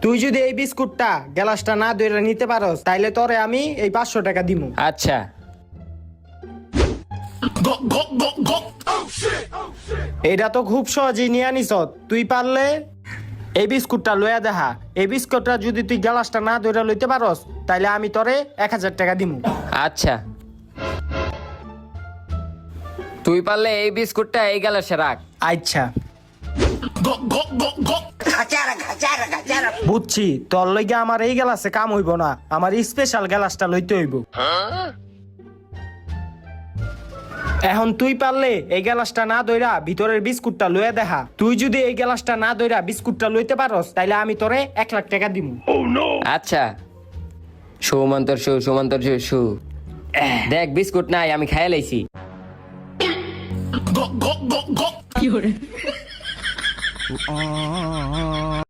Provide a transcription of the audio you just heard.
তুই যদি এই বিস্কুটটা গ্লাসটা না ধরে নিতে পারস তাইলে তোরে আমি এই 500 টাকা দিমু। আচ্ছা এটা তো খুব সহজেই নিয়ে আনিস। তুই পারলে এই বিস্কুটটা লইয়া দেখা। এই বিস্কুটটা যদি তুই গ্লাসটা না ধরে লইতে পারস তাইলে আমি তোরে 1000 টাকা দিমু। আচ্ছা, তুই পারলে এই বিস্কুটটা এই গ্লাসে রাখ। আচ্ছা বুঝছি, তোর লইগে আমার এই গ্লাসে কাম হইব না, আমার স্পেশাল গ্লাসটা লইতে হইব। এখন তুই পারলে এই গ্লাসটা না দইরা ভিতরের বিস্কুটটা লইয়া দেখা। তুই যদি এই গ্লাসটা না দইরা বিস্কুটটা লইতে পারস তাইলে আমি তোরে 1 লাখ টাকা দিমু। আচ্ছা, সুমন্তর শু সুমন্তর শু শু দেখ বিস্কুট নাই, আমি খাইয়া লাইছি।